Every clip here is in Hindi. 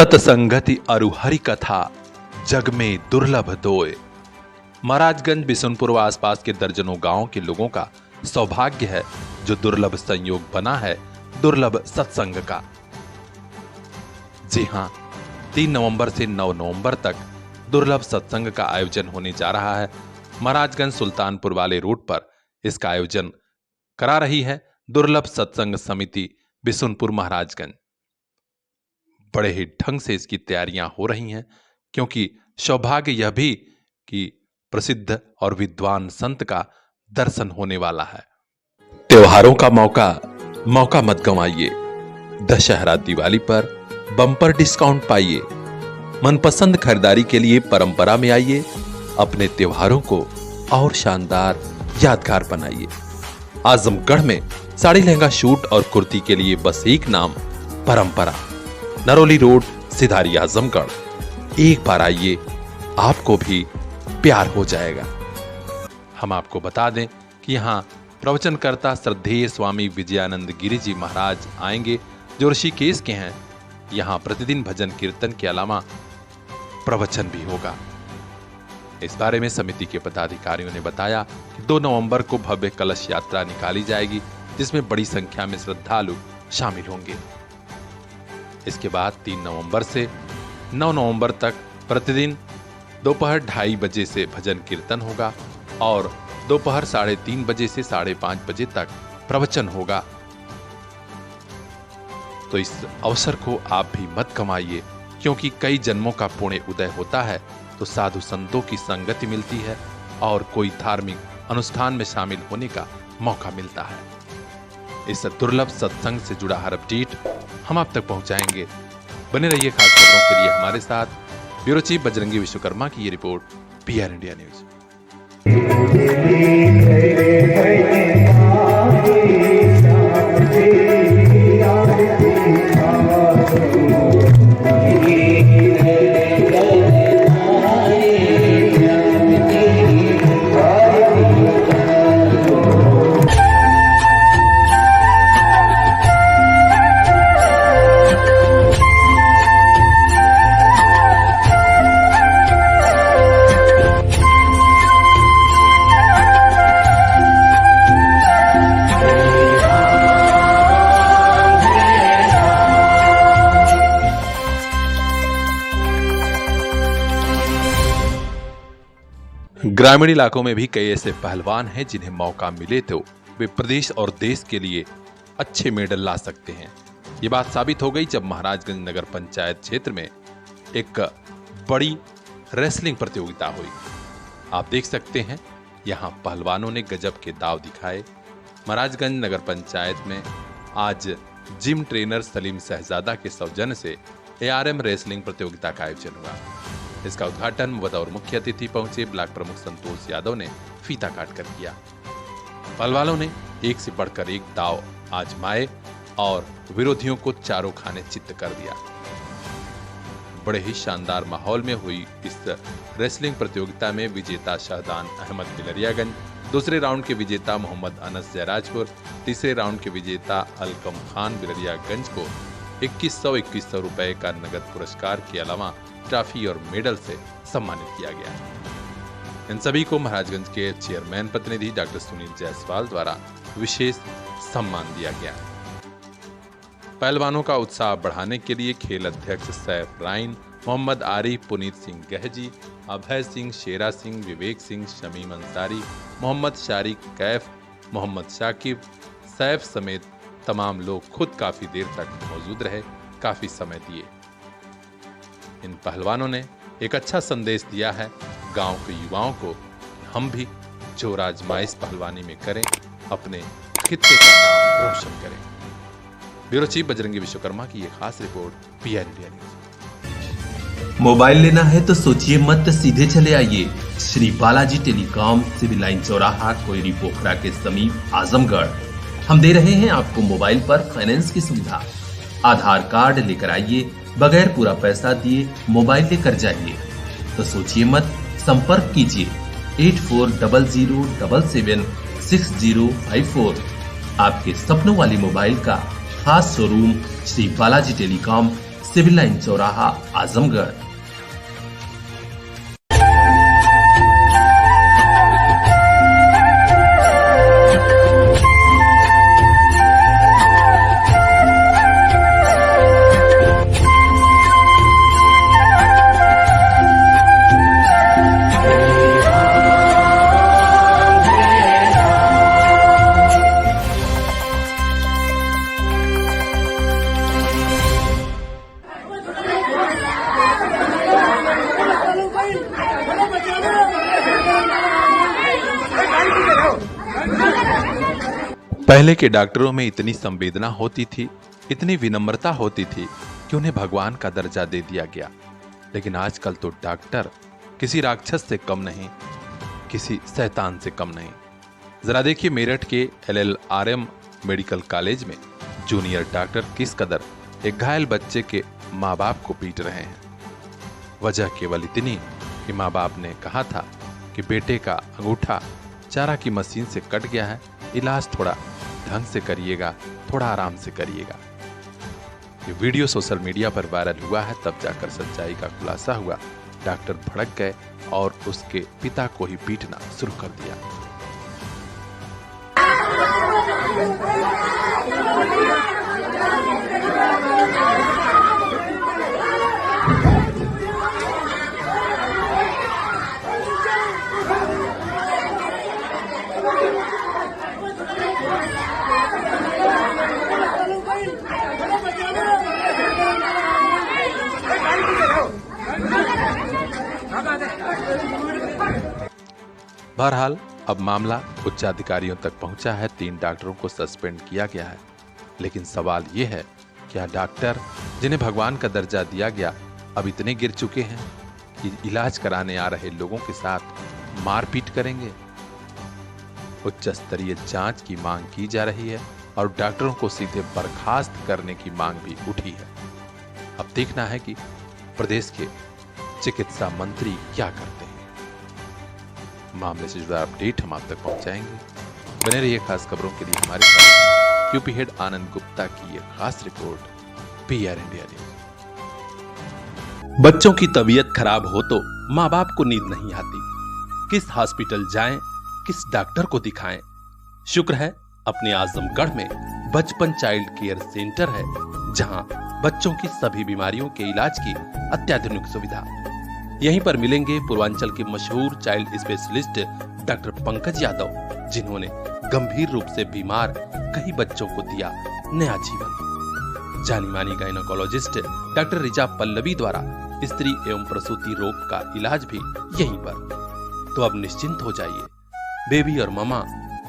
सतसंगति अरु हरि कथा जग में दुर्लभ दोय। महाराजगंज बिशुनपुर व आसपास के दर्जनों गांवों के लोगों का सौभाग्य है जो दुर्लभ संयोग बना है दुर्लभ सत्संग का। जी हां, 3 नवंबर से 9 नवंबर तक दुर्लभ सत्संग का आयोजन होने जा रहा है। महाराजगंज सुल्तानपुर वाले रूट पर इसका आयोजन करा रही है दुर्लभ सत्संग समिति बिशुनपुर महाराजगंज। बड़े ही ढंग से इसकी तैयारियां हो रही हैं, क्योंकि सौभाग्य यह भी कि प्रसिद्ध और विद्वान संत का दर्शन होने वाला है। त्योहारों का मौका मत गंवाइए। दशहरा दिवाली पर बम्पर डिस्काउंट पाइए। मनपसंद खरीदारी के लिए परंपरा में आइए। अपने त्योहारों को और शानदार यादगार बनाइए। आजमगढ़ में साड़ी लहंगा शूट और कुर्ती के लिए बस एक नाम, परंपरा। नरोली रोड, सिधारी, आजमगढ़। एक बार आइए, आपको भी प्यार हो जाएगा। हम आपको बता दें कि यहाँ प्रवचनकर्ता श्रद्धेय स्वामी विजयानंद गिरी जी महाराज आएंगे, जो ऋषिकेश के हैं। यहाँ प्रतिदिन भजन कीर्तन के अलावा प्रवचन भी होगा। इस बारे में समिति के पदाधिकारियों ने बताया कि 2 नवंबर को भव्य कलश यात्रा निकाली जाएगी, जिसमें बड़ी संख्या में श्रद्धालु शामिल होंगे। इसके बाद 3 नवंबर से 9 नवंबर तक प्रतिदिन दोपहर 2:30 बजे से भजन कीर्तन होगा और दोपहर 3:30 बजे से 5:30 बजे तक प्रवचन होगा। तो इस अवसर को आप भी मत गंवाइए, क्योंकि कई जन्मों का पुण्य उदय होता है तो साधु संतों की संगति मिलती है और कोई धार्मिक अनुष्ठान में शामिल होने का मौका मिलता है। इस दुर्लभ सत्संग से जुड़ा हर अपडेट हम आप तक पहुंचाएंगे। बने रहिए खास खबरों के लिए हमारे साथ। ब्यूरो चीफ बजरंगी विश्वकर्मा की ये रिपोर्ट, PR इंडिया न्यूज। ग्रामीण इलाकों में भी कई ऐसे पहलवान हैं जिन्हें मौका मिले तो वे प्रदेश और देश के लिए अच्छे मेडल ला सकते हैं। ये बात साबित हो गई जब महाराजगंज नगर पंचायत क्षेत्र में एक बड़ी रेसलिंग प्रतियोगिता हुई। आप देख सकते हैं, यहाँ पहलवानों ने गजब के दांव दिखाए। महाराजगंज नगर पंचायत में आज जिम ट्रेनर सलीम शहजादा के सौजन्य से ARM रेसलिंग प्रतियोगिता का आयोजन हुआ। इसका उद्घाटन बतौर मुख्य अतिथि पहुंचे ब्लॉक प्रमुख संतोष यादव ने फीता काट कर किया। पहलवानों ने एक से बढ़कर एक दांव आजमाए और विरोधियों को चारों खाने चित्त कर दिया। बड़े ही शानदार माहौल में हुई इस रेसलिंग प्रतियोगिता में विजेता शाहदान अहमद बिलरियागंज, दूसरे राउंड के विजेता मोहम्मद अनस जयराजपुर, तीसरे राउंड के विजेता अलकम खान बिलरियागंज को 2100 रुपए का नगद पुरस्कार के अलावा ट्रॉफी और मेडल से सम्मानित किया गया। इन सभी को महाराजगंज के चेयरमैन प्रतिनिधि डॉक्टर सुनील जायसवाल द्वारा विशेष सम्मान दिया गया। पहलवानों का उत्साह बढ़ाने के लिए खेल अध्यक्ष सैफ राइन, मोहम्मद आरिफ, पुनीत सिंह गहजी, अभय सिंह, शेरा सिंह, विवेक सिंह, शमीम अंसारी, मोहम्मद शारिक, कैफ, मोहम्मद शाकिब, सैफ समेत तमाम लोग खुद काफी देर तक मौजूद रहे, काफी समय दिए। इन पहलवानों ने एक अच्छा संदेश दिया है गांव के युवाओं को, हम भी जोर आजमाइश पहलवानी में करें, अपने खित्ते का नाम रोशन करें। ब्यूरो चीफ बजरंगी विश्वकर्मा की ये खास report, PR India news. Mobile लेना है तो सोचिए मत, सीधे चले आइए Shri Balaji telecom, civil line चौराहा, कोयरी पोखरा के समीप, आजमगढ़। हम दे रहे हैं आपको मोबाइल पर फाइनेंस की सुविधा। आधार कार्ड लेकर आइए, बगैर पूरा पैसा दिए मोबाइल लेकर जाइए। तो सोचिए मत, संपर्क कीजिए 8400776054। आपके सपनों वाली मोबाइल का खास showroom Shri Balaji telecom, civil line चौराहा आजमगढ़। पहले के डॉक्टरों में इतनी संवेदना होती थी, इतनी विनम्रता होती थी कि उन्हें भगवान का दर्जा दे दिया गया। लेकिन आजकल तो डॉक्टर किसी राक्षस से कम नहीं, किसी शैतान से कम नहीं। जरा देखिए मेरठ के LLRM मेडिकल कॉलेज में जूनियर डॉक्टर किस कदर एक घायल बच्चे के माँ बाप को पीट रहे हैं। वजह केवल इतनी कि माँ बाप ने कहा था कि बेटे का अंगूठा चारा की मशीन से कट गया है, इलाज थोड़ा ढंग से करिएगा, थोड़ा आराम से करिएगा। ये वीडियो सोशल मीडिया पर वायरल हुआ है, तब जाकर सच्चाई का खुलासा हुआ। डॉक्टर भड़क गए और उसके पिता को ही पीटना शुरू कर दिया। बहरहाल अब मामला उच्चाधिकारियों तक पहुंचा है। 3 डॉक्टरों को सस्पेंड किया गया है। लेकिन सवाल यह है, क्या डॉक्टर जिन्हें भगवान का दर्जा दिया गया अब इतने गिर चुके हैं कि इलाज कराने आ रहे लोगों के साथ मारपीट करेंगे? उच्च स्तरीय जांच की मांग की जा रही है और डॉक्टरों को सीधे बर्खास्त करने की मांग भी उठी है। अब देखना है कि प्रदेश के चिकित्सा मंत्री क्या करते हैं। मामले से जुड़ा अपडेट हम आप तक पहुंचाएंगे। बने रहिए खास खबरों के लिए हमारे साथ। यूपी हेड आनंद गुप्ता की ये खास रिपोर्ट PR इंडिया न्यूज। बच्चों की तबीयत खराब हो तो माँ बाप को नींद नहीं आती। किस हॉस्पिटल जाएं, किस डॉक्टर को दिखाएं? शुक्र है अपने आजमगढ़ में बचपन चाइल्ड केयर सेंटर है, जहां बच्चों की सभी बीमारियों के इलाज की अत्याधुनिक सुविधा। यहीं पर मिलेंगे पूर्वांचल के मशहूर child specialist doctor Pankaj Yadav, जिन्होंने गंभीर रूप से बीमार कई बच्चों को दिया नया जीवन। जानी मानी गायनोकोलॉजिस्ट डॉक्टर रिचा पल्लवी द्वारा स्त्री एवं प्रसूति रोग का इलाज भी यहीं पर। तो अब निश्चिंत हो जाइए, बेबी और ममा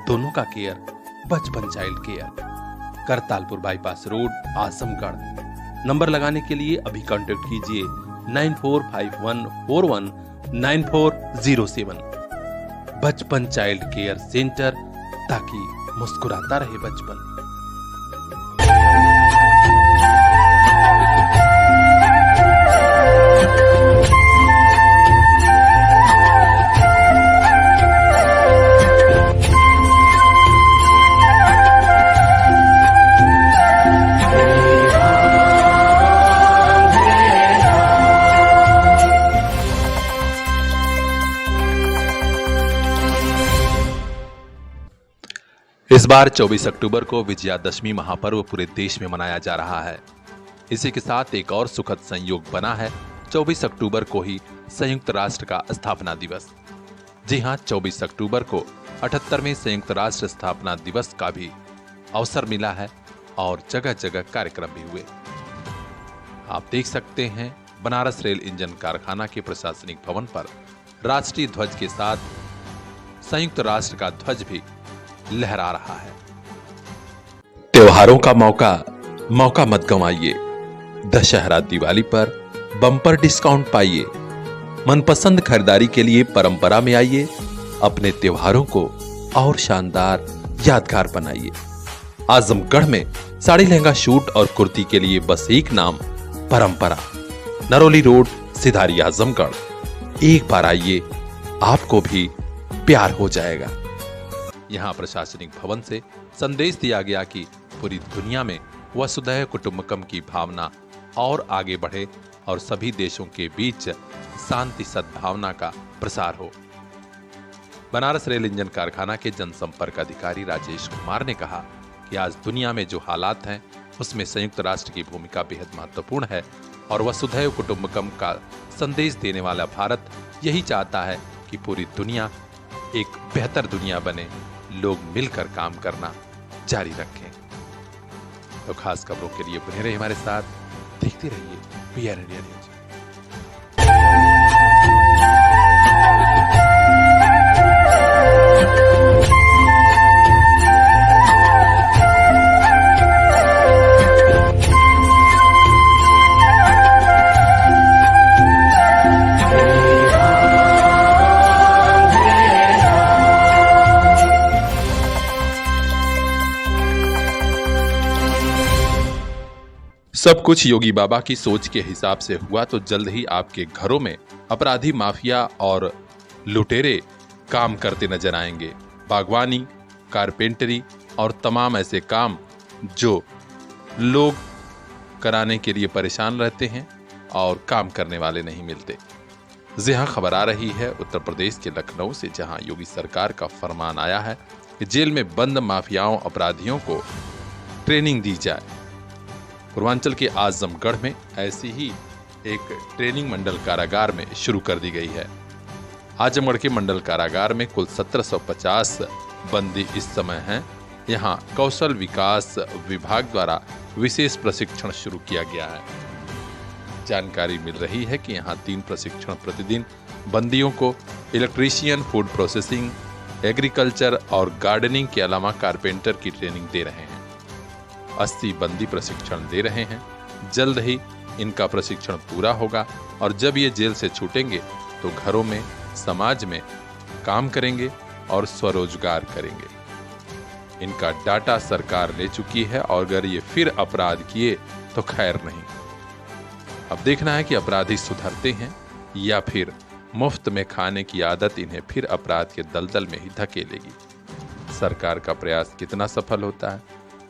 दोनों का केयर बचपन child care, Kartalpur bypass road Azamgarh. Number लगाने के लिए अभी कांटेक्ट कीजिए 9451419407। बचपन चाइल्ड केयर सेंटर, ताकि मुस्कुराता रहे बचपन। इस बार 24 अक्टूबर को विजयादशमी महापर्व पूरे देश में मनाया जा रहा है। इसी के साथ एक और सुखद संयोग बना है 24 अक्टूबर को ही संयुक्त राष्ट्र का स्थापना दिवस। जी हां, 24 अक्टूबर को 78वें संयुक्त राष्ट्र स्थापना दिवस का भी अवसर मिला है और जगह जगह कार्यक्रम भी हुए। आप देख सकते हैं बनारस रेल इंजन कारखाना के प्रशासनिक भवन पर राष्ट्रीय ध्वज के साथ संयुक्त राष्ट्र का ध्वज भी लहरा रहा है। त्योहारों का मौका मत गंवाइए। दशहरा दिवाली पर बम्पर डिस्काउंट पाइए। मनपसंद खरीदारी के लिए परंपरा में आइए। अपने त्योहारों को और शानदार यादगार बनाइए। आजमगढ़ में साड़ी लहंगा शूट और कुर्ती के लिए बस एक नाम, परंपरा। नरोली रोड, सिधारी, आजमगढ़। एक बार आइए, आपको भी प्यार हो जाएगा। यहाँ प्रशासनिक भवन से संदेश दिया गया कि पूरी दुनिया में वसुधैव कुटुंबकम की भावना और आगे बढ़े और सभी देशों के बीच शांति सद्भावना का प्रसार हो। बनारस रेल इंजन कारखाना के जनसंपर्क अधिकारी राजेश कुमार ने कहा कि आज दुनिया में जो हालात हैं उसमें संयुक्त राष्ट्र की भूमिका बेहद महत्वपूर्ण है और वसुधैव कुटुंबकम का संदेश देने वाला भारत यही चाहता है कि पूरी दुनिया एक बेहतर दुनिया बने, लोग मिलकर काम करना जारी रखें। तो खास खबरों के लिए बने रहिए हमारे साथ, देखते रहिए पीआर इंडिया न्यूज। सब कुछ योगी बाबा की सोच के हिसाब से हुआ तो जल्द ही आपके घरों में अपराधी माफिया और लुटेरे काम करते नजर आएंगे। बागवानी, कारपेंटरी और तमाम ऐसे काम जो लोग कराने के लिए परेशान रहते हैं और काम करने वाले नहीं मिलते। जी हां, खबर आ रही है उत्तर प्रदेश के लखनऊ से, जहां योगी सरकार का फरमान आया है कि जेल में बंद माफियाओं अपराधियों को ट्रेनिंग दी जाए। पूर्वांचल के आजमगढ़ में ऐसी ही एक ट्रेनिंग मंडल कारागार में शुरू कर दी गई है। आजमगढ़ के मंडल कारागार में कुल 1750 बंदी इस समय हैं। यहां कौशल विकास विभाग द्वारा विशेष प्रशिक्षण शुरू किया गया है। जानकारी मिल रही है कि यहां 3 प्रशिक्षण प्रतिदिन बंदियों को इलेक्ट्रीशियन, फूड प्रोसेसिंग, एग्रीकल्चर और गार्डनिंग के अलावा कारपेंटर की ट्रेनिंग दे रहे हैं। 80 बंदी प्रशिक्षण दे रहे हैं। जल्द ही इनका प्रशिक्षण पूरा होगा और जब ये जेल से छूटेंगे तो घरों में, समाज में काम करेंगे और स्वरोजगार करेंगे। इनका डाटा सरकार ले चुकी है और अगर ये फिर अपराध किए तो खैर नहीं। अब देखना है कि अपराधी सुधरते हैं या फिर मुफ्त में खाने की आदत इन्हें फिर अपराध के दलदल में ही धकेलेगी। सरकार का प्रयास कितना सफल होता है,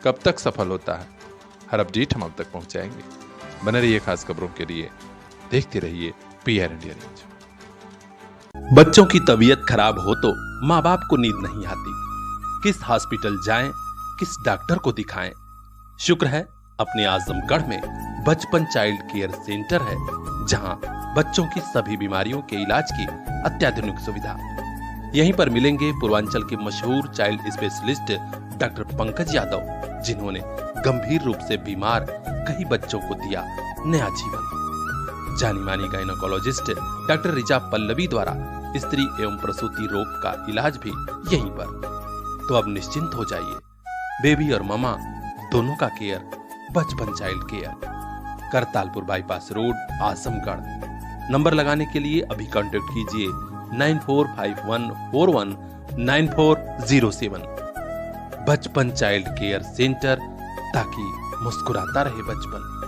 कब तक सफल होता है, हर अपडेट हम अब तक पहुंचाएंगे। बने रहिए खास खबरों के लिए, देखते रहिए पीआर इंडिया न्यूज। बच्चों की तबीयत खराब हो तो माँ बाप को नींद नहीं आती। किस हॉस्पिटल जाएं, किस डॉक्टर को दिखाएं? शुक्र है अपने आजमगढ़ में बचपन चाइल्ड केयर सेंटर है, जहां बच्चों की सभी बीमारियों के इलाज की अत्याधुनिक सुविधा। यहीं पर मिलेंगे पूर्वांचल के मशहूर child specialist doctor Pankaj Yadav, जिन्होंने गंभीर रूप से बीमार कई बच्चों को दिया नया जीवन। जानी मानी गायनोकोलॉजिस्ट डॉक्टर रिचा पल्लवी द्वारा स्त्री एवं प्रसूति रोग का इलाज भी यहीं पर। तो अब निश्चिंत हो जाइए, बेबी और ममा दोनों का केयर बचपन child care, Kartalpur bypass road, Azamgarh. Number लगाने के लिए अभी कांटेक्ट कीजिए 9451419407। बचपन चाइल्ड केयर सेंटर, ताकि मुस्कुराता रहे बचपन।